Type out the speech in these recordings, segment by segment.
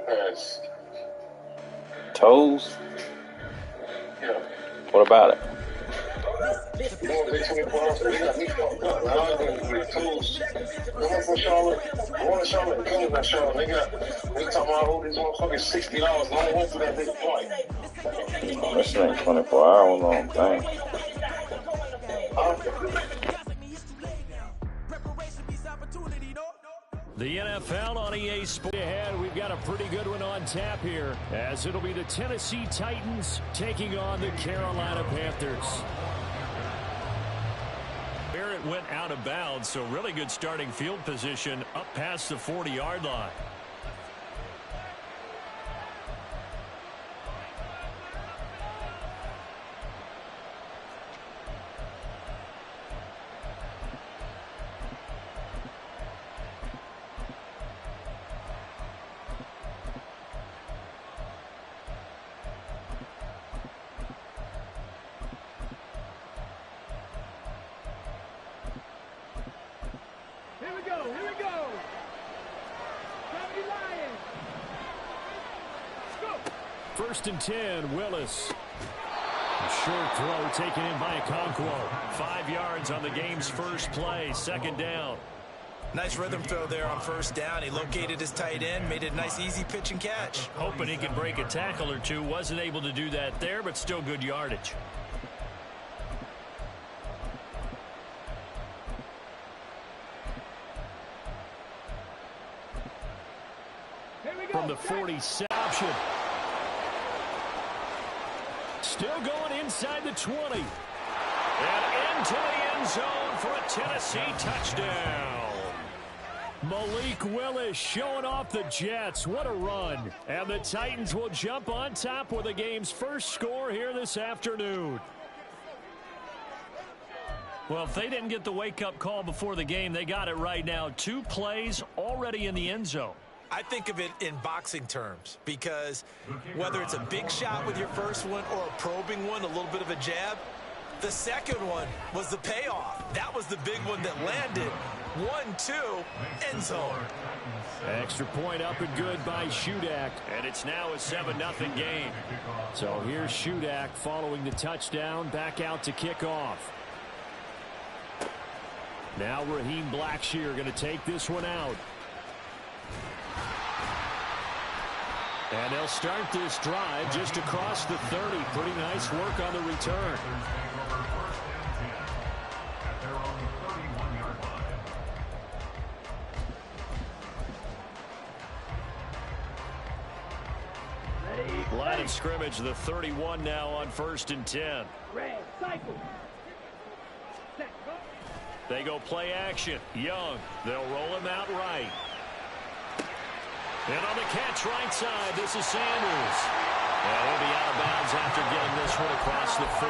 pass. Toes? Yeah. What about it? You know, they 24 hours, they got me fucked up. Now I go with toes. I went from Charlotte. I went to Charlotte and came to Charlotte. They talking about, oh, this motherfucker's $60. I only went to that big flight. Oh, this ain't 24 hours long thing. The NFL on EA Sports ahead. We've got a pretty good one on tap here, as it'll be the Tennessee Titans taking on the Carolina Panthers. Barrett went out of bounds, so really good starting field position up past the 40-yard line. First and 10, Willis. A short throw taken in by Okonkwo. 5 yards on the game's first play, second down. Nice rhythm throw there on first down. He located his tight end, made it a nice easy pitch and catch. Hoping he could break a tackle or two. Wasn't able to do that there, but still good yardage. From the 47 option. Still going inside the 20. And into the end zone for a Tennessee touchdown. Malik Willis showing off the Jets. What a run. And the Titans will jump on top with the game's first score here this afternoon. Well, if they didn't get the wake-up call before the game, they got it right now. 2 plays already in the end zone. I think of it in boxing terms, because whether it's a big shot with your first one or a probing one, a little bit of a jab, the second one was the payoff. That was the big one that landed. 1-2, end zone. Extra point up and good by Shudak, and it's now a 7-0 game. So here's Shudak following the touchdown, back out to kick off. Now Raheem Blackshear going to take this one out. And they'll start this drive just across the 30. Pretty nice work on the return. Line of scrimmage, the 31 now on 1st and 10. They go play action. YungG. They'll roll him out right. And on the catch right side, this is Sanders. And he'll be out of bounds after getting this one across the 40.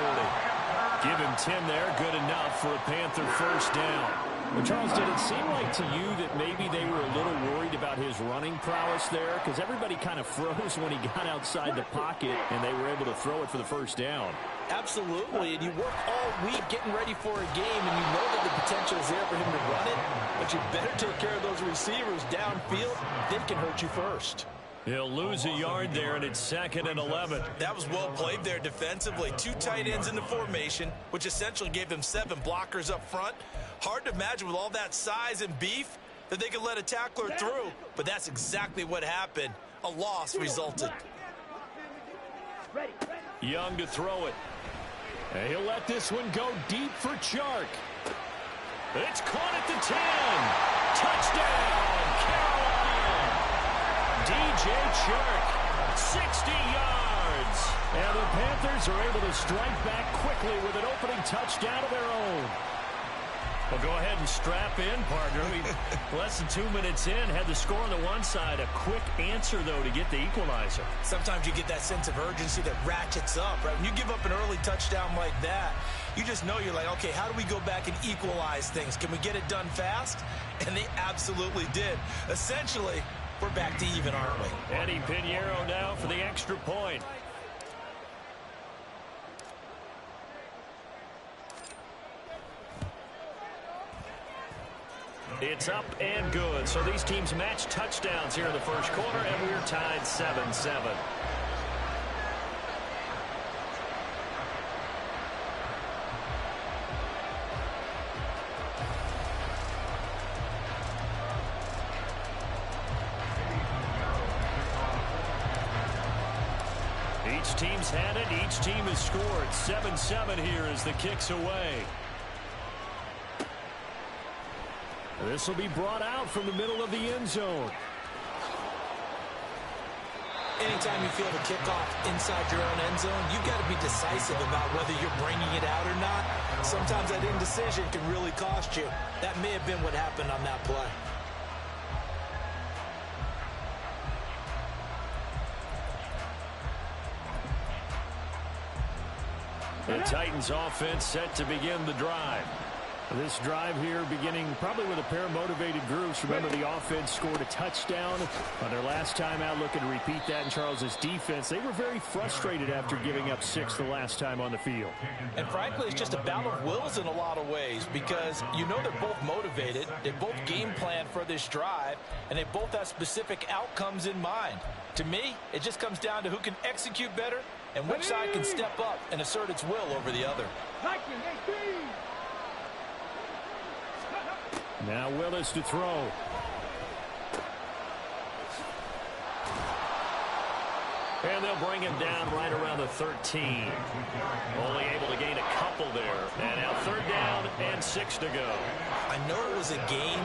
Give him 10 there, good enough for a Panther first down. Well, Charles, did it seem like to you that maybe they were a little worried about his running prowess there? Because everybody kind of froze when he got outside the pocket, and they were able to throw it for the first down. Absolutely, and you work all week getting ready for a game, and you know that the potential is there for him to run it, but you better take care of those receivers downfield. They can hurt you first. He'll lose a yard there, and it's 2nd and 11. That was well played there defensively. 2 tight ends in the formation, which essentially gave them 7 blockers up front. Hard to imagine with all that size and beef that they could let a tackler through, but that's exactly what happened. A loss resulted. YungG to throw it. And he'll let this one go deep for Chark. It's caught at the 10. Touchdown, Carolina. DJ Chark, 60 yards. And the Panthers are able to strike back quickly with an opening touchdown of their own. Well, go ahead and strap in, partner. Less than 2 minutes in, had the score on the one side. A quick answer, though, to get the equalizer. Sometimes you get that sense of urgency that ratchets up, right? When you give up an early touchdown like that, you just know you're like, okay, how do we go back and equalize things? Can we get it done fast? And they absolutely did. Essentially, we're back to even, aren't we? Eddie Pinheiro now for the extra point. It's up and good. So these teams match touchdowns here in the first quarter, and we're tied 7-7. Each team's had it. Each team has scored. 7-7 here as the kick's away. This will be brought out from the middle of the end zone. Anytime you feel the kickoff inside your own end zone, you've got to be decisive about whether you're bringing it out or not. Sometimes that indecision can really cost you. That may have been what happened on that play. The Titans offense set to begin the drive. This drive here beginning probably with a pair of motivated groups. Remember, the offense scored a touchdown on their last time out, looking to repeat that in Charles's defense. They were very frustrated after giving up 6 the last time on the field. And frankly, it's just a battle of wills in a lot of ways because you know they're both motivated. They both game plan for this drive, and they both have specific outcomes in mind. To me, it just comes down to who can execute better and which side can step up and assert its will over the other. Now Willis to throw. And they'll bring him down right around the 13. Only able to gain a couple there. And now 3rd down and 6 to go. I know it was a game,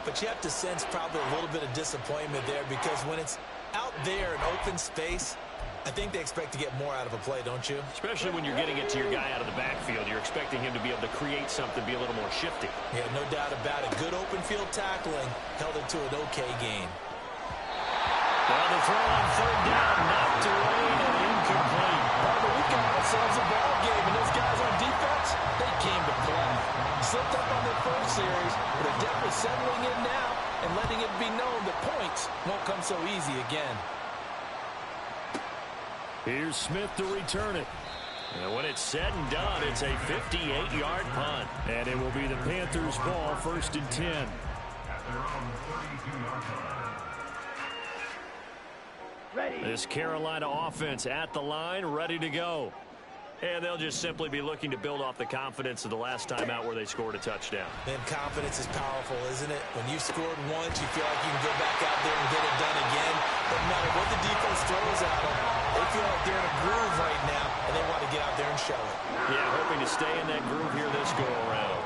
but you have to sense probably a little bit of disappointment there because when it's out there in open space, I think they expect to get more out of a play, don't you? Especially when you're getting it to your guy out of the backfield. You're expecting him to be able to create something, be a little more shifty. Yeah, no doubt about it. Good open field tackling held it to an okay game. Well, the throw on 3rd down, knocked away and incomplete. But we've got ourselves a ball game, and those guys on defense, they came to play. Slipped up on their first series, but they're definitely settling in now and letting it be known that points won't come so easy again. Here's Smith to return it. And when it's said and done, it's a 58-yard punt. And it will be the Panthers' ball, 1st and 10. This Carolina offense at the line, ready to go. And they'll just simply be looking to build off the confidence of the last time out where they scored a touchdown. Man, confidence is powerful, isn't it? When you've scored once, you feel like you can go back out there and get it done again. Doesn't matter what the defense throws at them. They feel like they're in a groove right now, and they want to get out there and show it. Yeah, hoping to stay in that groove here this go-around.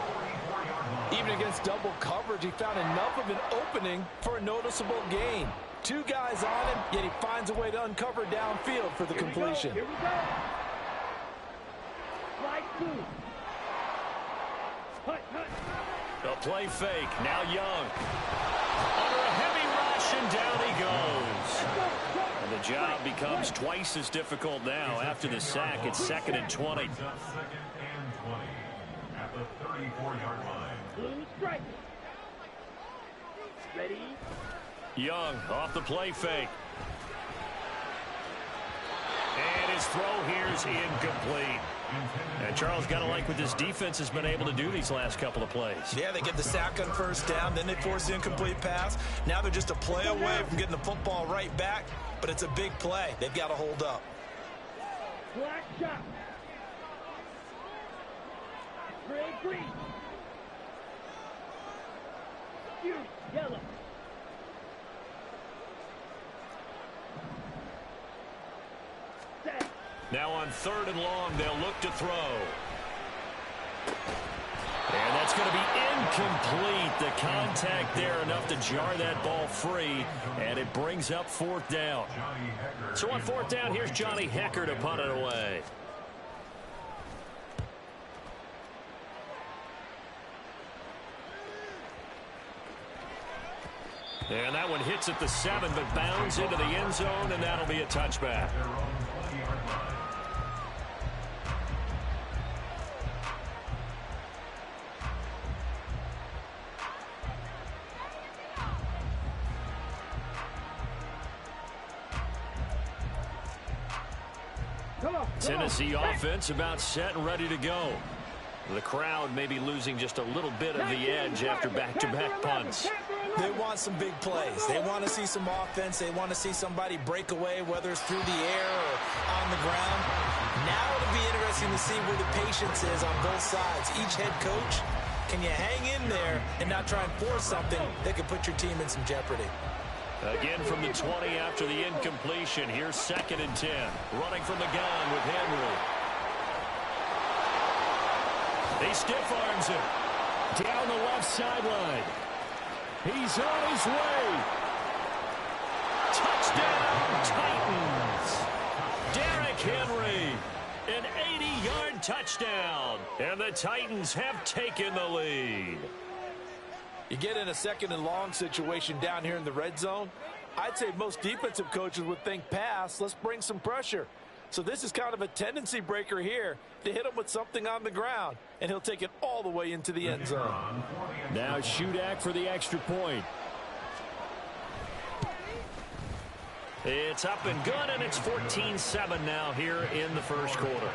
Even against double coverage, he found enough of an opening for a noticeable gain. 2 guys on him, yet he finds a way to uncover downfield for the completion. Here we go. Slide 2. Hut. A play fake. Now Young. Under a heavy rush, and down he goes. And the job becomes twice as difficult now. After the sack, it's 2nd and 20. At the 34-yard line. Blue strike. Ready. Young off the play fake. And his throw here is incomplete. And Charles got to like what this defense has been able to do these last couple of plays. Yeah, they get the sack on 1st down, then they force the incomplete pass. Now they're just a play away from getting the football right back, but it's a big play. They've got to hold up. Black shot. Red green. Yellow. Now on 3rd and long, they'll look to throw. And that's going to be incomplete. The contact there enough to jar that ball free, and it brings up 4th down. So on 4th down, here's Johnny Hecker to punt it away. And that one hits at the 7, but bounds into the end zone, and that'll be a touchback. Tennessee offense about set and ready to go. The crowd may be losing just a little bit of the edge after back-to-back punts. They want some big plays. They want to see some offense. They want to see somebody break away, whether it's through the air or on the ground. Now it'll be interesting to see where the patience is on both sides. Each head coach, can you hang in there and not try and force something that could put your team in some jeopardy? Again from the 20 after the incompletion. Here's 2nd and 10. Running from the gun with Henry. He stiff arms him. Down the left sideline. He's on his way. Touchdown, Titans. Derrick Henry. An 80-yard touchdown. And the Titans have taken the lead. You get in a 2nd and long situation down here in the red zone. I'd say most defensive coaches would think pass. Let's bring some pressure. So this is kind of a tendency breaker here to hit him with something on the ground. And he'll take it all the way into the end zone. Now YungG for the extra point. It's up and good, and it's 14-7 now here in the first quarter.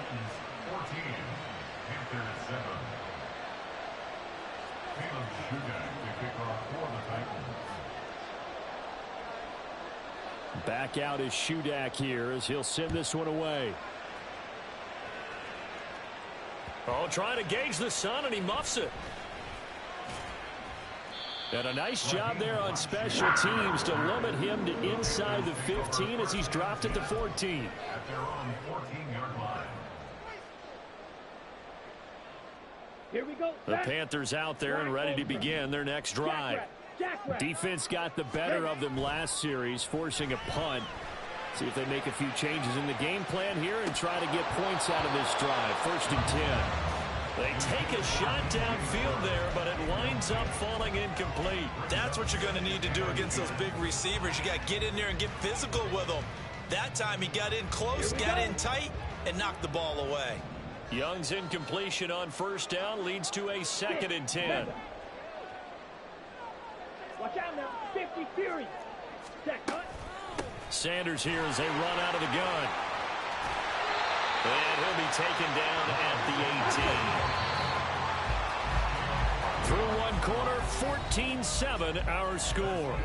Back out is YungG here as he'll send this one away. Oh, trying to gauge the sun, and he muffs it. And a nice job there on special teams to limit him to inside the 15 as he's dropped at the 14. Here we go. The Panthers out there and ready to begin their next drive. Defense got the better of them last series, forcing a punt. See if they make a few changes in the game plan here and try to get points out of this drive. 1st and 10. They take a shot downfield there, but it winds up falling incomplete. That's what you're going to need to do against those big receivers. You got to get in there and get physical with them. That time he got in close, got in tight, and knocked the ball away. YungG's incompletion on 1st down leads to a 2nd and 10. Watch out now. 50 Fury. Sanders here as they run out of the gun. And he'll be taken down at the 18. Through one quarter, 14-7 our score.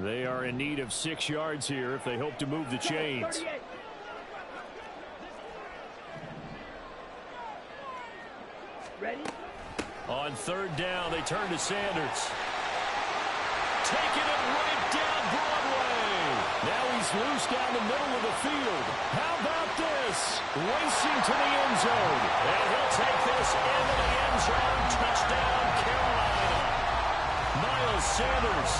They are in need of 6 yards here if they hope to move the chains. Ready? On 3rd down, they turn to Sanders. Taking it right down Broadway. Now he's loose down the middle of the field. How about this? Racing to the end zone. And he'll take this into the end zone. Touchdown, Carolina. Miles Sanders.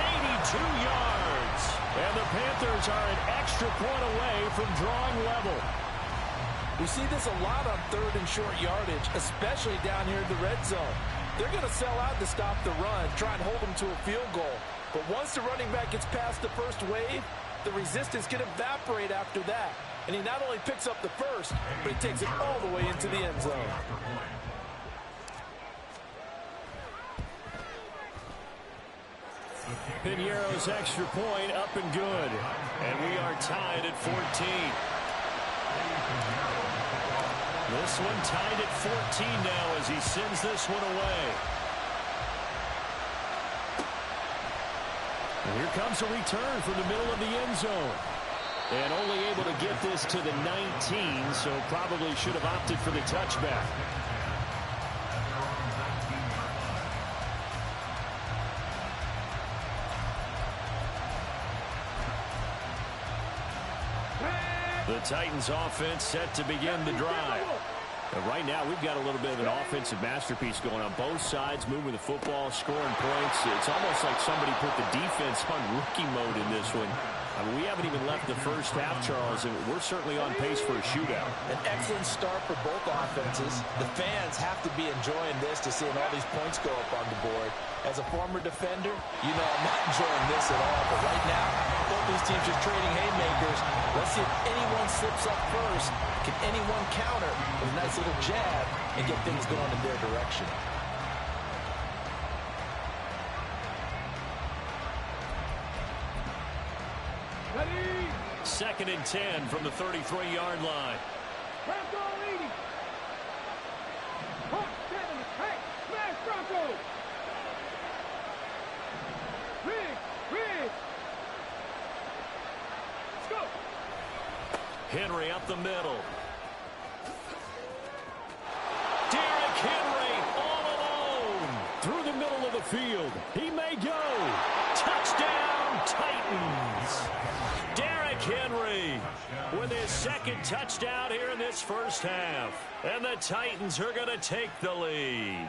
82 yards. And the Panthers are an extra point away from drawing level. We see this a lot on 3rd and short yardage, especially down here in the red zone. They're going to sell out to stop the run, try and hold them to a field goal. But once the running back gets past the first wave, the resistance can evaporate after that. And he not only picks up the first, but he takes it all the way into the end zone. Piñeiro's extra point up and good. And we are tied at 14. This one tied at 14 now as he sends this one away. And here comes a return from the middle of the end zone. And only able to get this to the 19, so probably should have opted for the touchback. The Titans offense set to begin the drive. And right now we've got a little bit of an offensive masterpiece going on both sides, moving the football, scoring points. It's almost like somebody put the defense on rookie mode in this one. I mean, we haven't even left the first half, Charles, and we're certainly on pace for a shootout. An excellent start for both offenses. The fans have to be enjoying this to seeing all these points go up on the board. As a former defender, you know I'm not enjoying this at all. But right now, both these teams are trading haymakers. Let's see if anyone slips up first. Can anyone counter with a nice little jab and get things going in their direction? Ready? 2nd and 10 from the 33-yard line. Bronco leading. Hawk 7, hey, smash Bronco. Ridge. Let's go. Henry up the middle. Derrick Henry all alone through the middle of the field. He may go. Touchdown, Titans. Derrick Henry with his 2nd touchdown here in this first half. And the Titans are going to take the lead.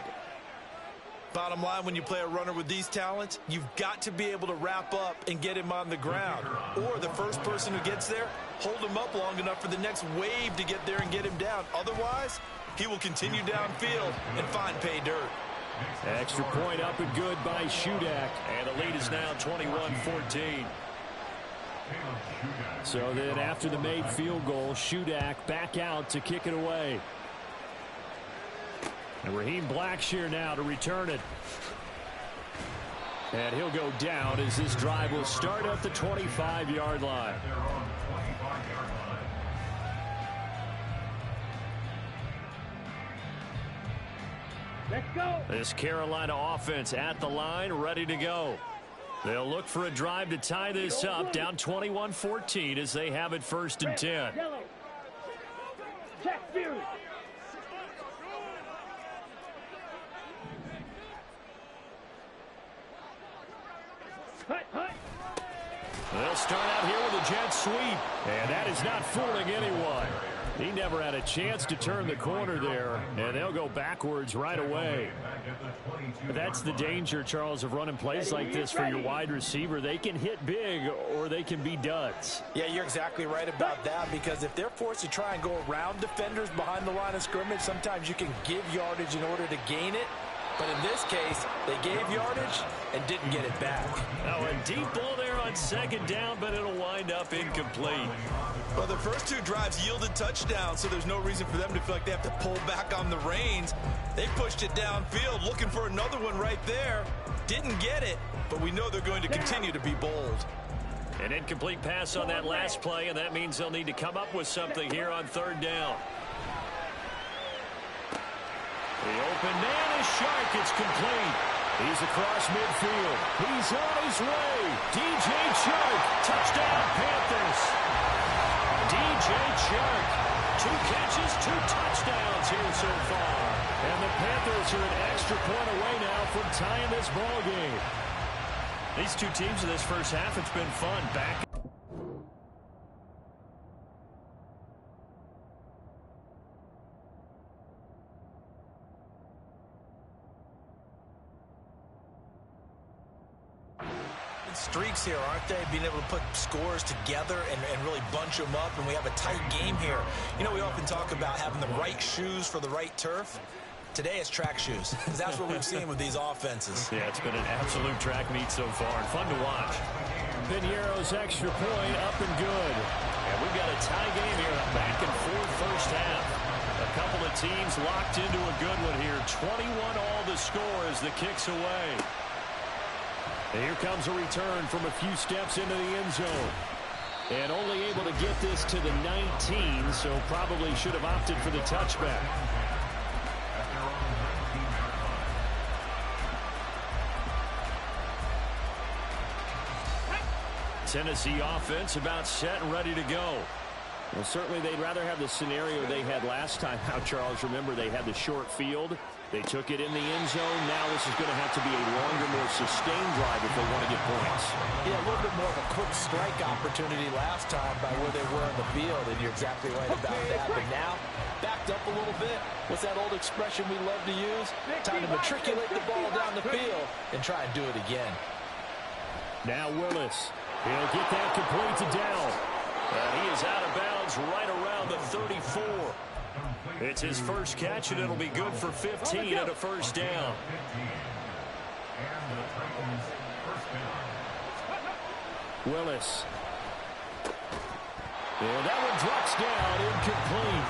Bottom line, when you play a runner with these talents, you've got to be able to wrap up and get him on the ground. Or the first person who gets there, hold him up long enough for the next wave to get there and get him down. Otherwise, he will continue downfield and find pay dirt. Extra point up and good by Shudak. And the lead is now 21-14. So then after the made field goal, Shudak back out to kick it away. And Raheem Blackshear now to return it. And he'll go down as this drive will start at the 25-yard line. Let's go. This Carolina offense at the line, ready to go. They'll look for a drive to tie this up, down 21-14 as they have it 1st and 10. Yellow. Check Fury. Hut. They'll start out here with a jet sweep, and that is not fooling anyone. He never had a chance to turn the corner there, and they'll go backwards right away. That's the danger, Charles, of running plays like this for your wide receiver. They can hit big or they can be duds. Yeah, you're exactly right about that, because if they're forced to try and go around defenders behind the line of scrimmage, sometimes you can give yardage in order to gain it. But in this case, they gave yardage and didn't get it back. Oh, a deep ball there on 2nd down, but it'll wind up incomplete. Well, the first 2 drives yielded touchdowns, so there's no reason for them to feel like they have to pull back on the reins. They pushed it downfield, looking for another one right there. Didn't get it, but we know they're going to continue to be bold. An incomplete pass on that last play, and that means they'll need to come up with something here on 3rd down. The open man is Shark. It's complete. He's across midfield. He's on his way. DJ Chark. Touchdown, Panthers. DJ Chark. 2 catches, 2 touchdowns here so far. And the Panthers are an extra point away now from tying this ball game. These 2 teams in this first half, it's been fun. Back. Streaks here, aren't they? Being able to put scores together and really bunch them up, and we have a tight game here. You know, we often talk about having the right shoes for the right turf. Today it's track shoes, because that's what we've seen with these offenses. Yeah, it's been an absolute track meet so far, and fun to watch. Piniero's extra point up and good. And we've got a tie game here, a back and forth first half. A couple of teams locked into a good one here. 21 all the score as the kick's away. Here comes a return from a few steps into the end zone. And only able to get this to the 19, so probably should have opted for the touchback. Tennessee offense about set and ready to go. Well, certainly they'd rather have the scenario they had last time out, Charles. Remember, they had the short field. They took it in the end zone. Now this is going to have to be a longer, more sustained drive if they want to get points. Yeah, a little bit more of a quick strike opportunity last time by where they were on the field, and you're exactly right about that. But now, backed up a little bit. What's that old expression we love to use? Time to matriculate the ball down the field and try and do it again. Now Willis. He'll get that complete to Dell. And he is out of bounds right around the 34. It's his first catch, and it'll be good for 15 and a first down. Willis. And that one drops down, incomplete.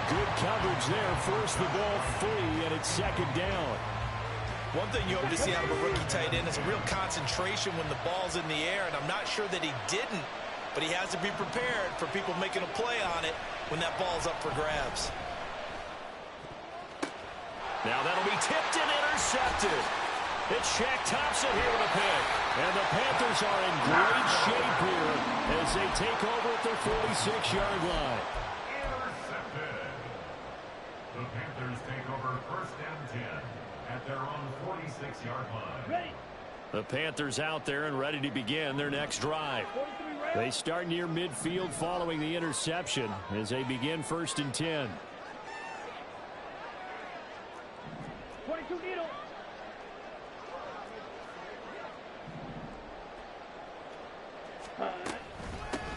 Good coverage there, forced the ball free, and it's second down. One thing you hope to see out of a rookie tight end is a real concentration when the ball's in the air, and I'm not sure that he didn't, but he has to be prepared for people making a play on it when that ball's up for grabs. Now that'll be tipped and intercepted. It's Shaq Thompson here with a pick. And the Panthers are in great shape here as they take over at their 46-yard line. Intercepted. The Panthers take over first and 10 at their own 46-yard line. Ready. The Panthers out there and ready to begin their next drive. 43 ready. They start near midfield following the interception as they begin first and 10. 22 needle.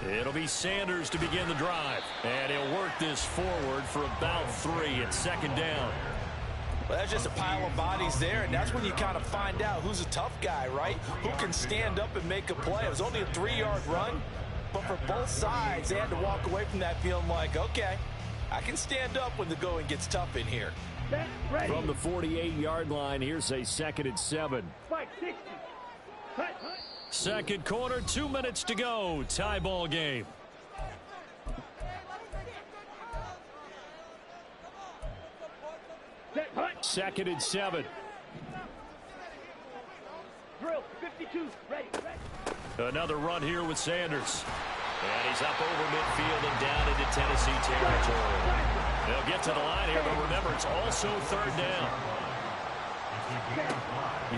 It'll be Sanders to begin the drive. And he'll work this forward for about 3 at second down. Well, that's just a pile of bodies there, and that's when you kind of find out who's a tough guy, right? Who can stand up and make a play. It was only a 3-yard run, but for both sides, they had to walk away from that feeling like, okay, I can stand up when the going gets tough in here. Set. Ready. From the 48-yard line, here's a second and 7. Spike 60. Hut, hut. Second quarter, 2 minutes to go. Tie ball game. Set. Hut. Second and 7. Drill. 52. Ready. Ready. Another run here with Sanders. And he's up over midfield and down into Tennessee territory. They'll get to the line here, but remember, it's also third down.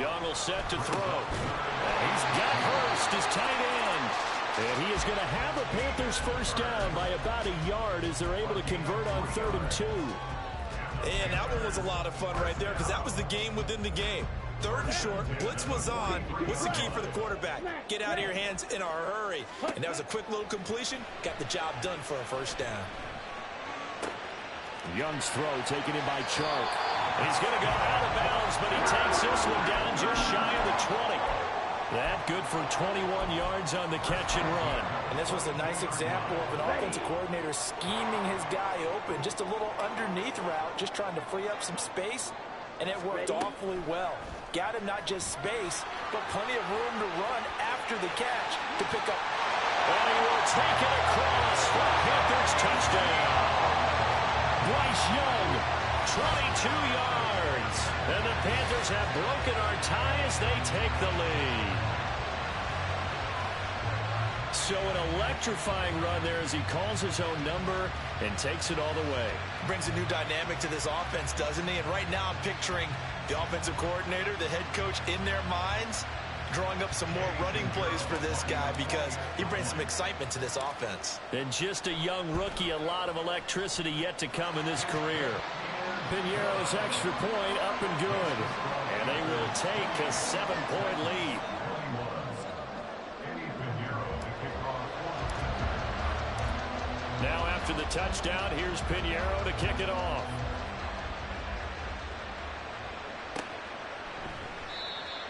Young will set to throw. And he's got Hurst, his tight end. And he is going to have the Panthers first down by about a yard as they're able to convert on 3rd and 2. And that one was a lot of fun right there because that was the game within the game. 3rd and short, blitz was on. What's the key for the quarterback? Get out of your hands in a hurry. And that was a quick little completion. Got the job done for a first down. Young's throw taken in by Chark. He's going to go out of bounds, but he takes this one down just shy of the 20. That good for 21 yards on the catch and run. And this was a nice example of an offensive coordinator scheming his guy open. Just a little underneath route, just trying to free up some space. And it worked awfully well. Got him not just space, but plenty of room to run after the catch to pick up. And he will take it across for a Panthers touchdown. Bryce Young, 22 yards. And the Panthers have broken our tie as they take the lead. So an electrifying run there as he calls his own number and takes it all the way. Brings a new dynamic to this offense, doesn't he? And right now I'm picturing the offensive coordinator, the head coach in their minds, drawing up some more running plays for this guy because he brings some excitement to this offense. And just a young rookie, a lot of electricity yet to come in this career. Piñeiro's extra point up and good. And they will take a 7-point lead. Now after the touchdown, here's Piñeiro to kick it off.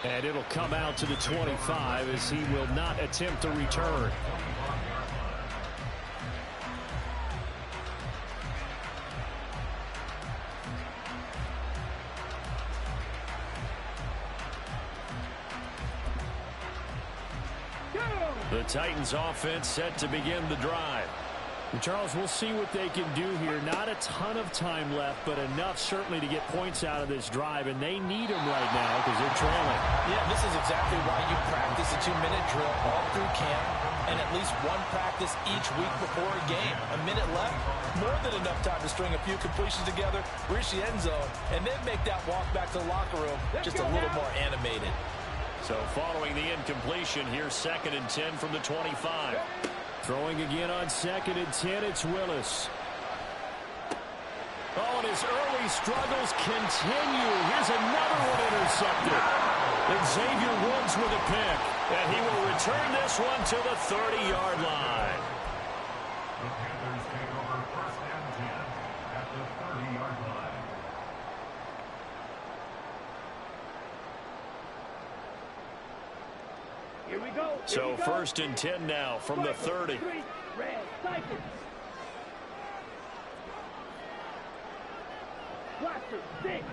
And it'll come out to the 25 as he will not attempt a return. The Titans offense set to begin the drive. And Charles, we'll see what they can do here. Not a ton of time left, but enough certainly to get points out of this drive, and they need them right now because they're trailing. Yeah, this is exactly why you practice a 2-minute drill all through camp and at least one practice each week before a game. A minute left, more than enough time to string a few completions together, reach the end zone, and then make that walk back to the locker room just a little more animated. So following the incompletion, here's 2nd and 10 from the 25. Throwing again on 2nd and 10, it's Willis. Oh, and his early struggles continue. Here's another one intercepted. And Xavier Woods with a pick. And he will return this one to the 30-yard line. The Panthers take over 1st and 10 at the 30-yard line. Here we go. So 1st and 10 now from the 30. Red, cycle. Blaster, 6.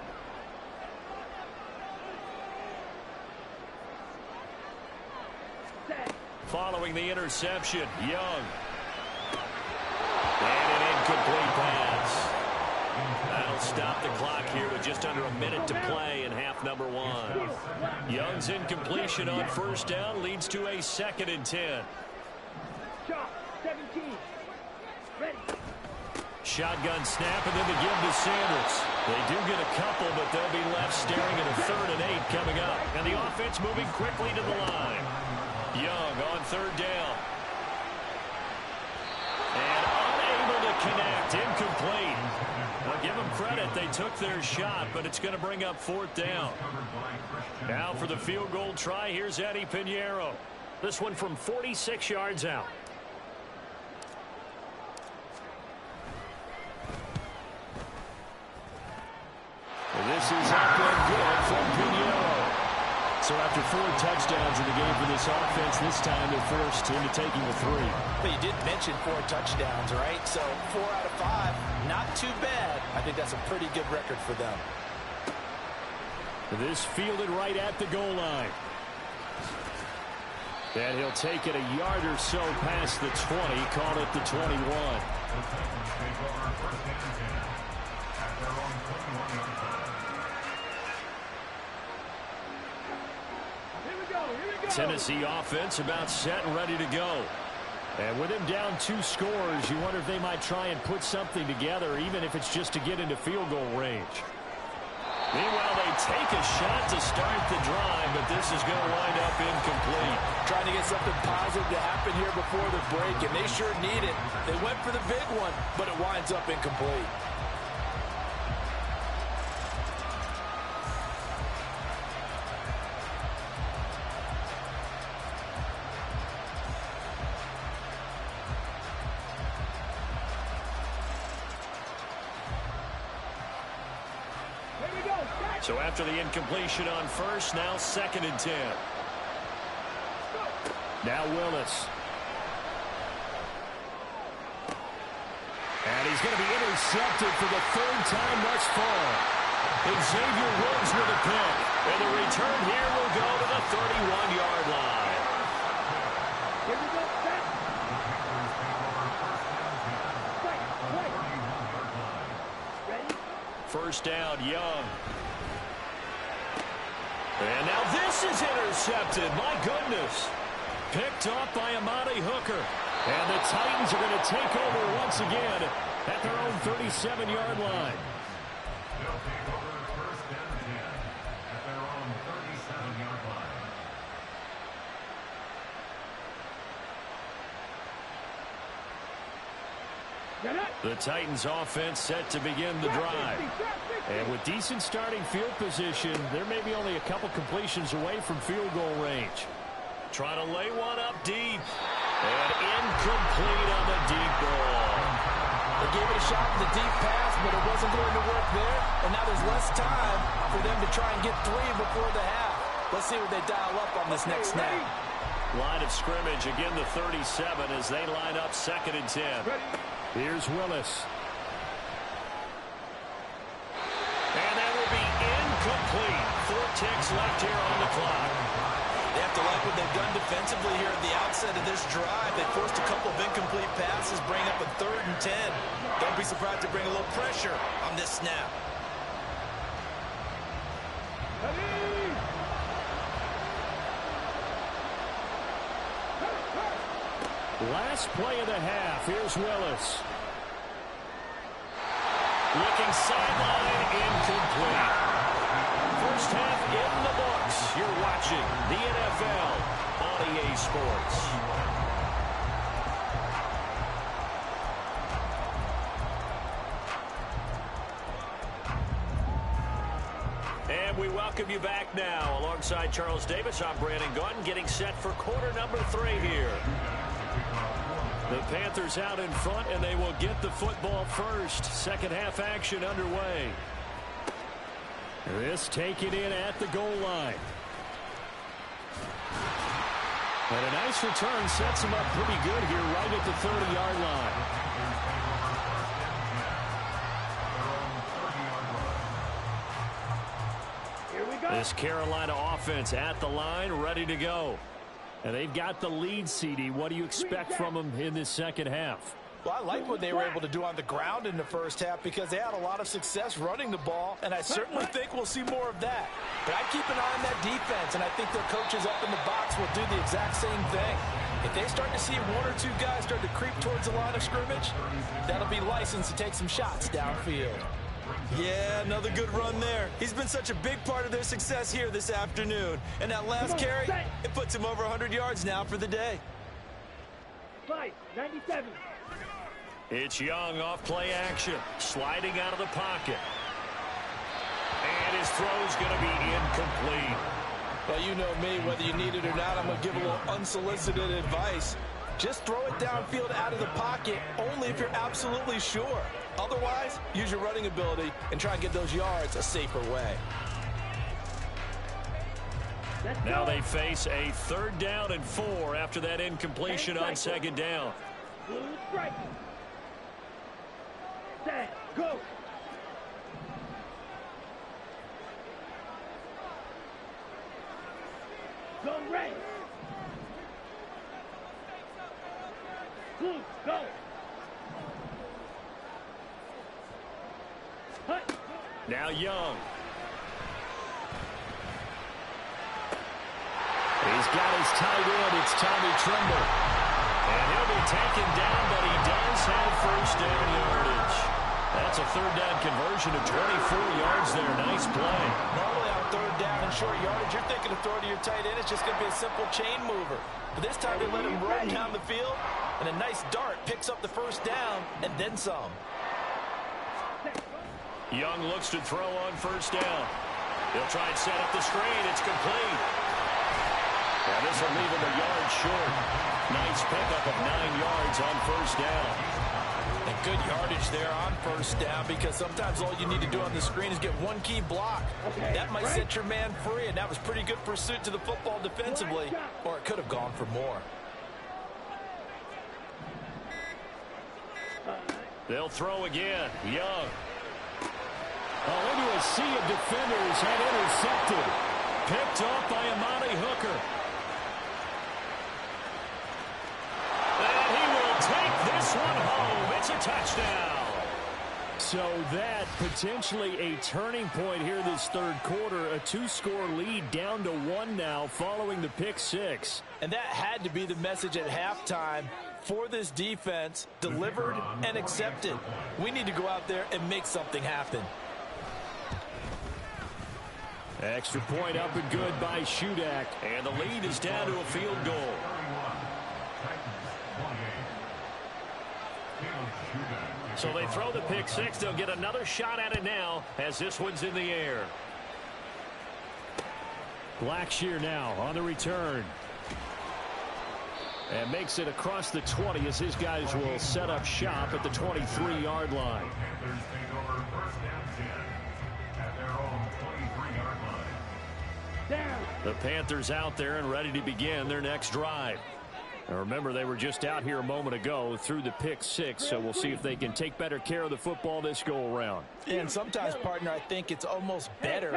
Set. Following the interception, Young. And an incomplete pass. That'll stop the clock here with just under a minute to play in half number 1. Young's incompletion on 1st down leads to a 2nd and 10. Shot, 17. Ready. Shotgun snap and then the give to Sanders. They do get a couple, but they'll be left staring at a 3rd and 8 coming up. And the offense moving quickly to the line. Young on 3rd down. And unable to connect. Incomplete. Well, give them credit. They took their shot, but it's going to bring up 4th down. Now for the field goal try, here's Eddie Pinheiro. This one from 46 yards out. And this is up and good from Pinheiro. So after 4 touchdowns in the game for this offense, this time they're forced into taking the 3. But you did mention 4 touchdowns, right? So 4 out of 5, not too bad. I think that's a pretty good record for them. This fielded right at the goal line. And he'll take it a yard or so past the 20, call it the 21. Tennessee offense about set and ready to go. And with him down 2 scores, you wonder if they might try and put something together, even if it's just to get into field goal range. Meanwhile, they take a shot to start the drive, but this is going to wind up incomplete. Trying to get something positive to happen here before the break, and they sure need it. They went for the big one, but it winds up incomplete. So after the incompletion on 1st, now 2nd and 10. Now Willis. And he's going to be intercepted for the 3rd time thus far. Xavier Woods with a pick. And the return here will go to the 31-yard line. Here we go, set. 1st down, Young. And now this is intercepted. My goodness. Picked off by Amani Hooker. And the Titans are going to take over once again at their own 37-yard line. They'll take over 1st and 10 at their own 37-yard line. The Titans offense set to begin the drive. And with decent starting field position, there may be only a couple completions away from field goal range. Trying to lay one up deep. And incomplete on the deep ball. They gave it a shot in the deep pass, but it wasn't going to work there. And now there's less time for them to try and get 3 before the half. Let's see what they dial up on this next snap. Line of scrimmage, again the 37 as they line up 2nd and 10. Here's Willis. And that will be incomplete. 4 ticks left here on the clock. They have to like what they've done defensively here at the outset of this drive. They forced a couple of incomplete passes, bring up a 3rd and 10. Don't be surprised to bring a little pressure on this snap. Last play of the half. Here's Willis. Looking sideline, incomplete. 1st half in the books. You're watching the NFL on EA Sports. And we welcome you back now. Alongside Charles Davis, I'm Brandon Gaudin, getting set for quarter number 3 here. The Panthers out in front, and they will get the football first. Second half action underway. This taken in at the goal line. And a nice return sets him up pretty good here right at the 30-yard line. This Carolina offense at the line, ready to go. And they've got the lead, CD. What do you expect from them in this second half? Well, I like what they were able to do on the ground in the first half because they had a lot of success running the ball, and I certainly think we'll see more of that. But I keep an eye on that defense, and I think their coaches up in the box will do the exact same thing. If they start to see 1 or 2 guys start to creep towards the line of scrimmage, that'll be licensed to take some shots downfield. Yeah, another good run there. He's been such a big part of their success here this afternoon. And that last carry, it puts him over 100 yards now for the day. 97. It's YungG off play action, sliding out of the pocket. And his throw's going to be incomplete. Well, you know me, whether you need it or not, I'm going to give a little unsolicited advice. Just throw it downfield out of the pocket only if you're absolutely sure. Otherwise, use your running ability and try and get those yards a safer way. Now they face a 3rd down and 4 after that incompletion on 2nd down. Set, go. Go red. Blue, go. Hut. Now YungG. He's got his tight end. It's Tommy Tremble. And he'll be taken down, but he does have first down yardage. That's a 3rd down conversion of 24 yards there. Nice play. Normally on 3rd down and short yardage, you're thinking of throwing to your tight end. It's just going to be a simple chain mover. But this time they let him run down the field, and a nice dart picks up the first down and then some. YungG looks to throw on 1st down. He'll try and set up the screen. It's complete. Now this will leave him a yard short. Nice pickup of 9 yards on 1st down. And good yardage there on 1st down because sometimes all you need to do on the screen is get 1 key block. That might set your man free, and that was pretty good pursuit to the football defensively, or it could have gone for more. They'll throw again. YungG. Into a sea of defenders and intercepted. Picked off by Amani Hooker. And he will take this one home. It's a touchdown. So that potentially a turning point here this 3rd quarter. A 2-score lead down to 1 now following the pick 6. And that had to be the message at halftime for this defense. Delivered and accepted. We need to go out there and make something happen. Extra point up and good by Shudak. And the lead is down to a field goal. So they throw the pick 6. They'll get another shot at it now as this one's in the air. Blackshear now on the return. And makes it across the 20 as his guys will set up shop at the 23-yard line. The Panthers out there and ready to begin their next drive. Now remember, they were just out here a moment ago through the pick 6, so we'll see if they can take better care of the football this go-around. And sometimes, partner, I think it's almost better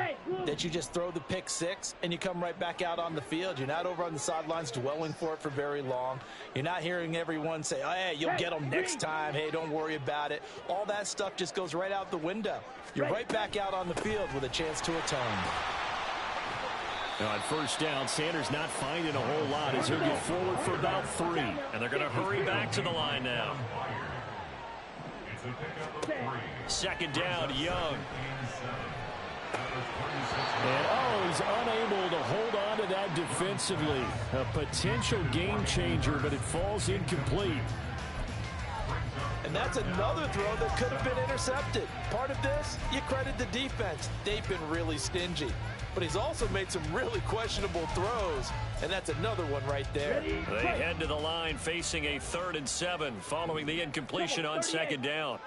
that you just throw the pick 6 and you come right back out on the field. You're not over on the sidelines dwelling for it for very long. You're not hearing everyone say, oh, hey, you'll get them next time. Hey, don't worry about it. All that stuff just goes right out the window. You're right back out on the field with a chance to atone. Now on 1st down, Sanders not finding a whole lot as he'll get forward for about 3. And they're going to hurry back to the line now. 2nd down, YungG. And he's unable to hold on to that defensively. A potential game changer, but it falls incomplete. And that's another throw that could have been intercepted. Part of this, you credit the defense. They've been really stingy. But he's also made some really questionable throws, and that's another one right there. They head to the line facing a 3rd and 7 following the incompletion on 2nd down.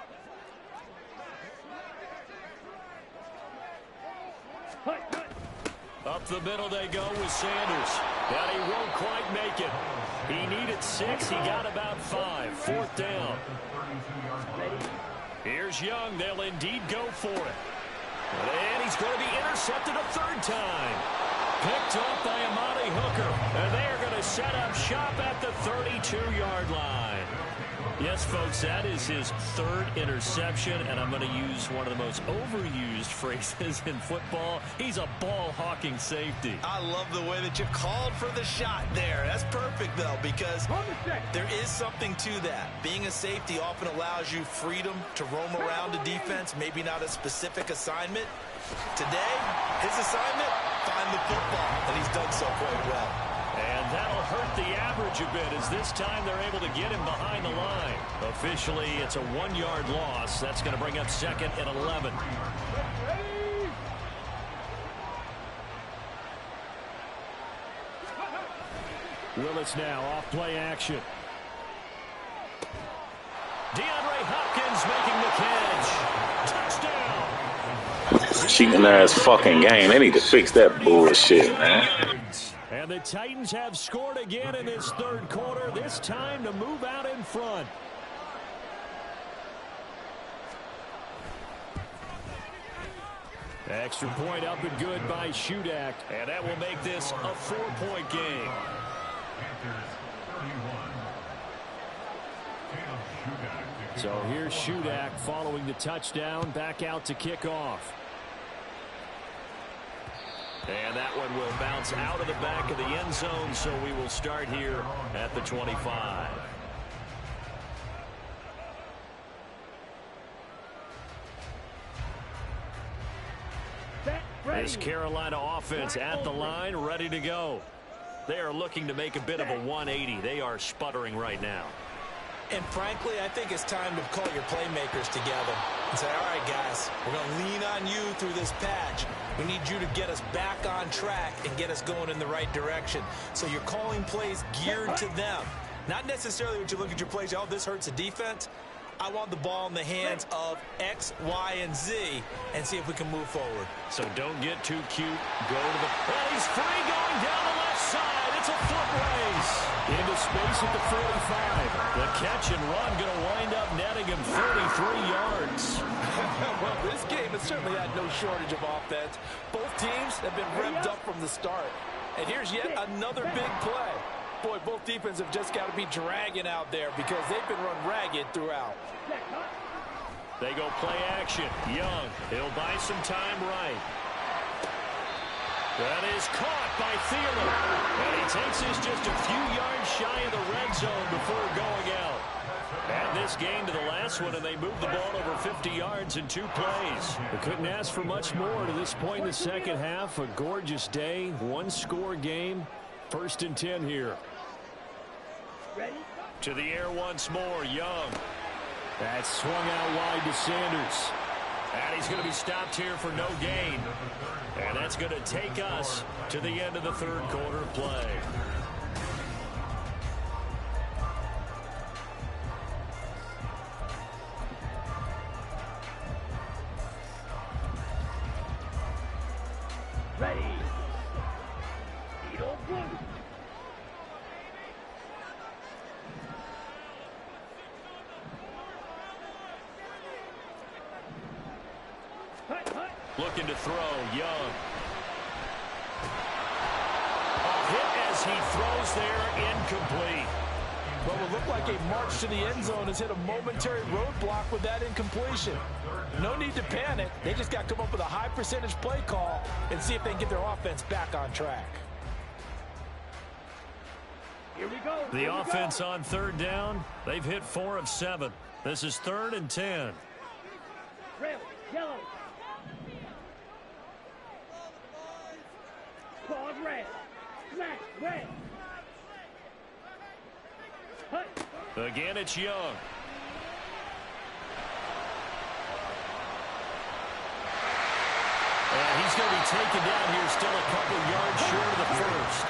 Up the middle they go with Sanders. And he won't quite make it. He needed 6. He got about 5. 4th down. Here's YungG. They'll indeed go for it. And he's going to be intercepted a 3rd time. Picked up by Amani Hooker. And they are going to set up shop at the 32-yard line. Yes, folks, that is his 3rd interception, and I'm going to use one of the most overused phrases in football. He's a ball-hawking safety. I love the way that you called for the shot there. That's perfect, though, because there is something to that. Being a safety often allows you freedom to roam around a defense, maybe not a specific assignment. Today, his assignment, find the football, and he's done so quite well. And that'll hurt the average a bit as this time they're able to get him behind the line. Officially, it's a 1-yard loss. That's going to bring up 2nd and 11. Willis now off play action. DeAndre Hopkins making the catch. Touchdown. Cheating ass fucking game. They need to fix that bullshit, man. And the Titans have scored again in this 3rd quarter, this time to move out in front. Extra point up and good by Shudak. And that will make this a 4-point game. So here's Shudak following the touchdown, back out to kick off. And that one will bounce out of the back of the end zone, so we will start here at the 25. This Carolina offense at the line, ready to go. They are looking to make a bit of a 180. They are sputtering right now. And frankly, I think it's time to call your playmakers together and say, all right, guys, we're going to lean on you through this patch. We need you to get us back on track and get us going in the right direction. So you're calling plays geared to them. Not necessarily when you look at your plays, oh, this hurts the defense. I want the ball in the hands of X, Y, and Z and see if we can move forward. So don't get too cute. Go to the... Well, he's free going down the left side. It's a foot race. Into space at the 45. The catch and run going to wind up netting him 33 yards. Well, this game has certainly had no shortage of offense. Both teams have been revved up from the start. And here's yet another big play. Boy, both defenses have just got to be dragging out there because they've been run ragged throughout. They go play action. YungG, he'll buy some time right. That is caught by Thielen. And he takes this just a few yards shy of the red zone before going out. Add this game to the last one, and they moved the ball over 50 yards in 2 plays. They couldn't ask for much more to this point in the second half. A gorgeous day, 1-score game. 1st and 10 here. Ready? To the air once more, YungG. That swung out wide to Sanders. And he's going to be stopped here for no gain. And that's going to take us to the end of the 3rd quarter play. Ready? Eagle blue. Looking to throw, YungG. A hit as he throws there, incomplete. Well, it looked like a march to the end zone has hit a momentary roadblock with that incompletion. No need to panic. They just got to come up with a high percentage play call and see if they can get their offense back on track. Here we go. The offense on 3rd down, they've hit 4 of 7. This is 3rd and 10. Red, yellow. Pause red. Smash red. Again, it's YungG. he's going to be taken down here, still a couple yards short of the first.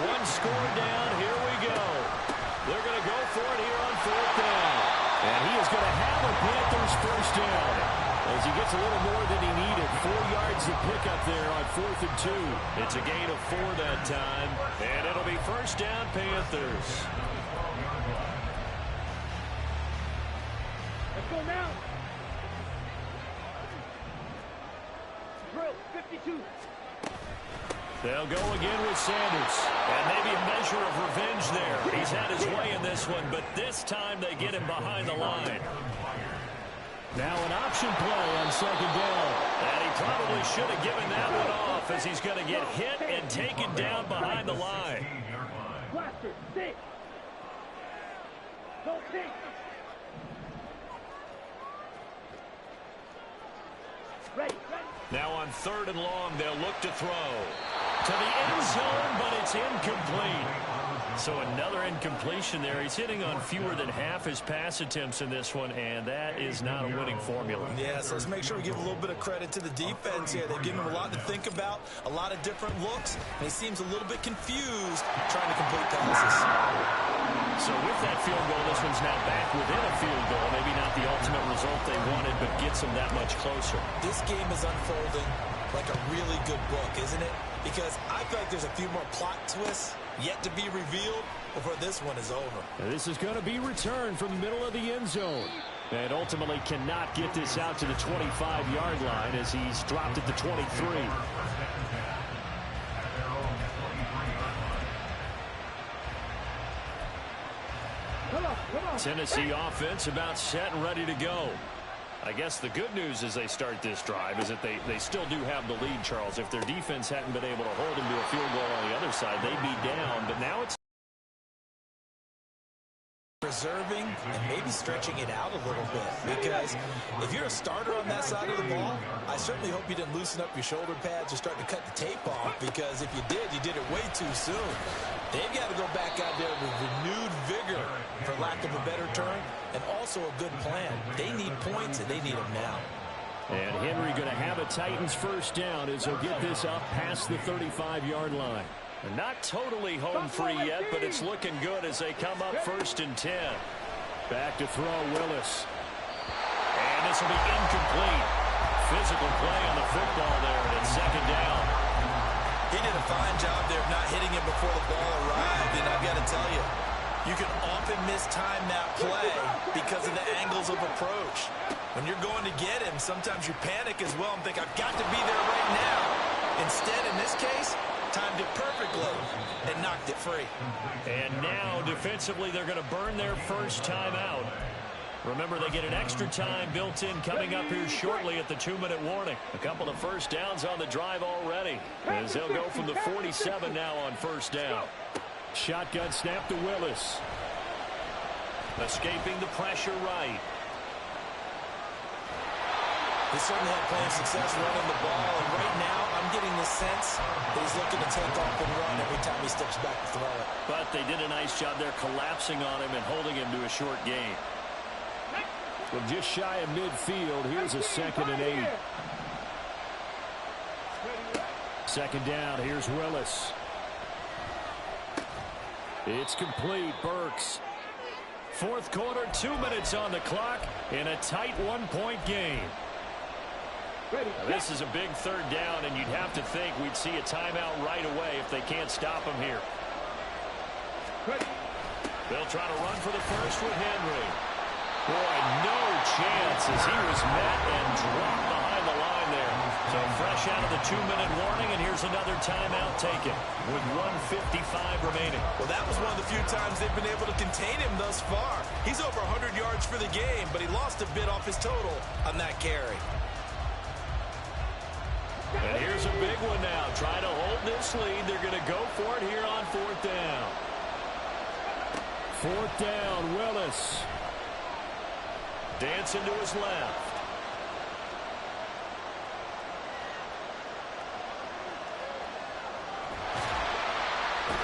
One score down, here we go. They're going to go for it here on fourth down. And he is going to have a Panthers first down as he gets a little more than he needed. 4 yards to pick up there on 4th and 2. It's a gain of 4 that time, and it'll be first down Panthers. Let's go now. Drill, 52. They'll go again with Sanders. And maybe a measure of revenge there. He's had his way in this one, but this time they get him behind the line. Now an option play on second down. And he probably should have given that one off as he's going to get hit and taken down behind the line. Blaster, 6. Go 6. Ready, ready. Now on 3rd and long, they'll look to throw. To the end zone, but it's incomplete. So another incompletion there. He's hitting on fewer than half his pass attempts in this one, and that is not a winning formula. Yeah, so let's make sure we give a little bit of credit to the defense here. They've given him a lot to think about, a lot of different looks, and he seems a little bit confused trying to complete passes. So with that field goal, this one's now back within a field goal. Maybe not the ultimate result they wanted, but gets them that much closer. This game is unfolding like a really good book, isn't it? Because I feel like there's a few more plot twists yet to be revealed before this one is over. This is going to be returned from the middle of the end zone. And ultimately cannot get this out to the 25-yard line as he's dropped at the 23. Tennessee offense about set and ready to go. I guess the good news as they start this drive is that they still do have the lead, Charles. If their defense hadn't been able to hold them to a field goal on the other side, they'd be down. But now it's preserving and maybe stretching it out a little bit, because if you're a starter on that side of the ball, I certainly hope you didn't loosen up your shoulder pads or start to cut the tape off, because if you did, you did it way too soon. They've got to go back out there with renewed vigor, for lack of a better term, and also a good plan. They need points, and they need them now. And Henry going to have a Titans first down as he'll get this up past the 35-yard line. And not totally home free yet, but it's looking good as they come up 1st and 10. Back to throw, Willis. And this will be incomplete. Physical play on the football there, and it's 2nd down. He did a fine job there of not hitting him before the ball arrived, and I've got to tell you, you can often mistime that play because of the angles of approach. When you're going to get him, sometimes you panic as well and think, I've got to be there right now. Instead, in this case, timed it perfectly and knocked it free. And now, defensively, they're going to burn their first timeout. Remember, they get an extra time built in coming up here shortly at the 2-minute warning. A couple of first downs on the drive already, as they'll go from the 47 now on 1st down. Shotgun snap to Willis. Escaping the pressure right. He certainly had plenty of success running the ball, and right now I'm getting the sense that he's looking to take off and run every time he steps back to throw it. But they did a nice job there collapsing on him and holding him to a short gain. From just shy of midfield, here's a 2nd and 8. 2nd down, here's Willis. It's complete, Burks. 4th quarter, 2 minutes on the clock, in a tight 1-point game. Now, this is a big 3rd down, and you'd have to think we'd see a timeout right away if they can't stop him here. They'll try to run for the first with Henry. Boy, no chance as he was met and dropped behind the line there. So fresh out of the 2-minute warning, and here's another timeout taken with 1:55 remaining. Well, that was one of the few times they've been able to contain him thus far. He's over 100 yards for the game, but he lost a bit off his total on that carry. And here's a big one now. Trying to hold this lead. They're going to go for it here on 4th down. 4th down, Willis. Dancing to his left.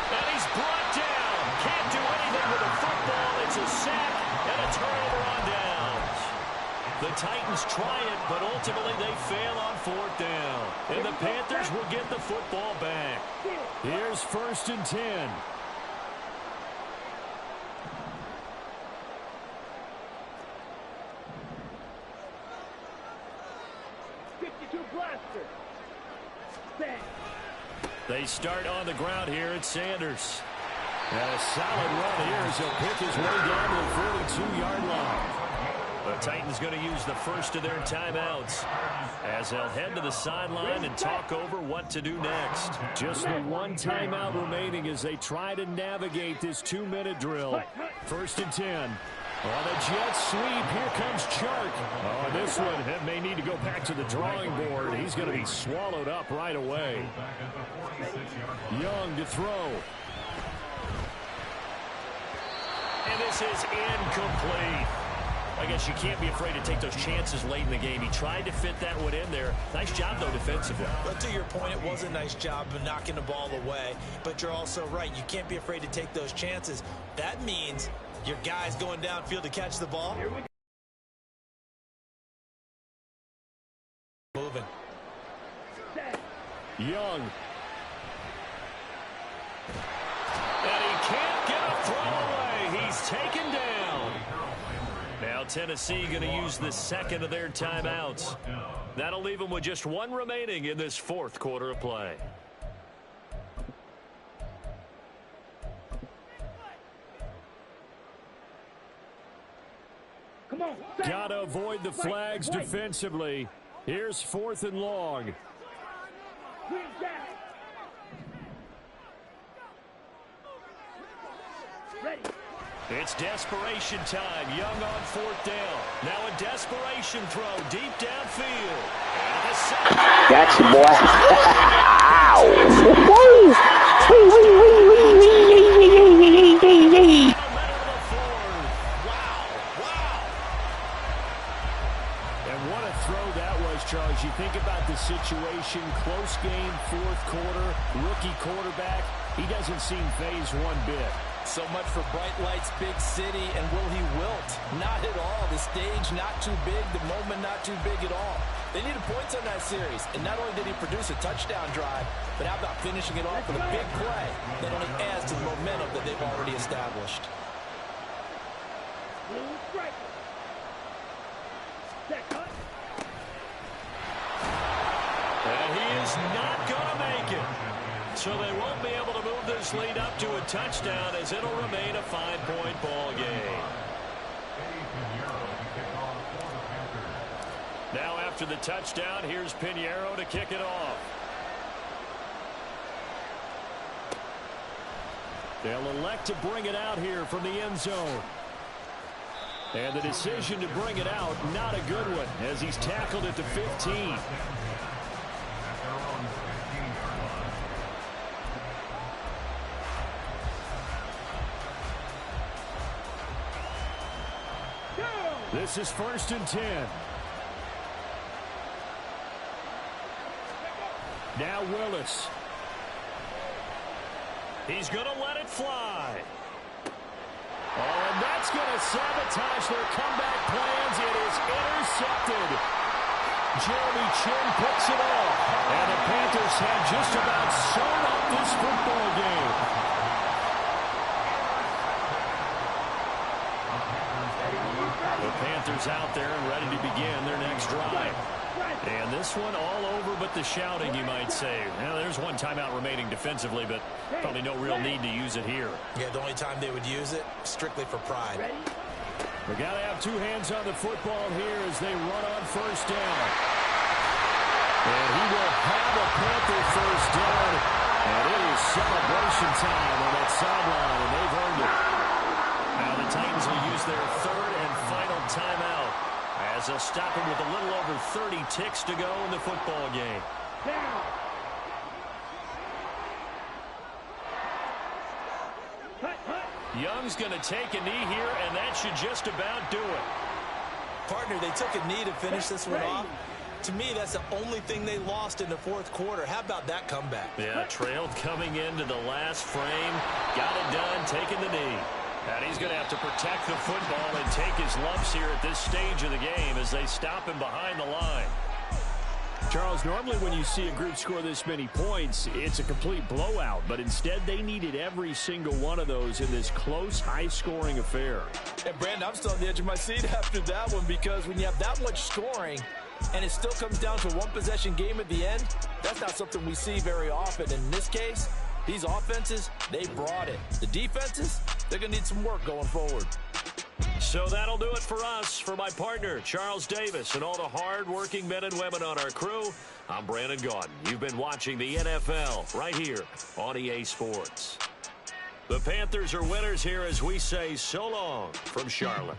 And he's brought down. Can't do anything with the football. It's a sack and a turnover on downs. The Titans try it, but ultimately they fail on 4th down. And the Panthers will get the football back. Here's 1st and 10. They start on the ground here at Sanders. And a solid run here as he'll pick his way down to the 42-yard line. The Titans going to use the first of their timeouts as they'll head to the sideline and talk over what to do next. Just the one timeout remaining as they try to navigate this 2-minute drill. 1st and 10. On a jet sweep, here comes Chark. Oh, this one may need to go back to the drawing board. He's going to be swallowed up right away. Young to throw. And this is incomplete. I guess you can't be afraid to take those chances late in the game. He tried to fit that one in there. Nice job, though, defensively. But to your point, it was a nice job of knocking the ball away. But you're also right. You can't be afraid to take those chances. That means your guy's going downfield to catch the ball. Moving. Young. And he can't get a throw away. He's taken down. Now Tennessee going to use the second of their timeouts. That'll leave them with just one remaining in this 4th quarter of play. Come on. Gotta avoid the flags defensively. Here's 4th and long. Ready. It's desperation time. Young on 4th down. Now a desperation throw deep downfield. Gotcha, boy. And what a throw that was, Charles. You think about the situation, close game, 4th quarter, rookie quarterback. He doesn't seem phased one bit. So much for bright lights, big city, and will he wilt? Not at all. The stage not too big, the moment not too big at all. They needed points on that series, and not only did he produce a touchdown drive, but how about finishing it off with a big play that only adds to the momentum that they've already established. And he is not going to make it. So they won't be able to move this lead up to a touchdown as it'll remain a 5-point ball game. Now after the touchdown, here's Pinheiro to kick it off. They'll elect to bring it out here from the end zone. And the decision to bring it out, not a good one, as he's tackled at the 15. This is 1st and 10. Now Willis. He's going to let it fly. Oh, and that's going to sabotage their comeback plans. It is intercepted. Jeremy Chin picks it off. And the Panthers have just about sewn up this football game. The Panthers out there and ready to begin their next drive. And this one all over but the shouting, you might say. Now, there's one timeout remaining defensively, but probably no real need to use it here. Yeah, the only time they would use it, strictly for pride. We got to have two hands on the football here as they run on 1st down. And he will have a Panther 1st down. And it is celebration time on that sideline, and they've earned it. Now the Titans will use their 3rd and final timeout as they'll stop him with a little over 30 ticks to go in the football game. Young's going to take a knee here, and that should just about do it. Partner, they took a knee to finish this one off. To me, that's the only thing they lost in the 4th quarter. How about that comeback? Yeah, trailed coming into the last frame. Got it done, taking the knee. And he's going to have to protect the football and take his lumps here at this stage of the game as they stop him behind the line. Charles, normally when you see a group score this many points, it's a complete blowout. But instead, they needed every single one of those in this close, high-scoring affair. And, Brandon, I'm still on the edge of my seat after that one, because when you have that much scoring and it still comes down to one possession game at the end, that's not something we see very often. In this case, these offenses, they brought it. The defenses, they're going to need some work going forward. So that'll do it for us. For my partner, Charles Davis, and all the hard-working men and women on our crew, I'm Brandon Gaudin. You've been watching the NFL right here on EA Sports. The Panthers are winners here as we say so long from Charlotte.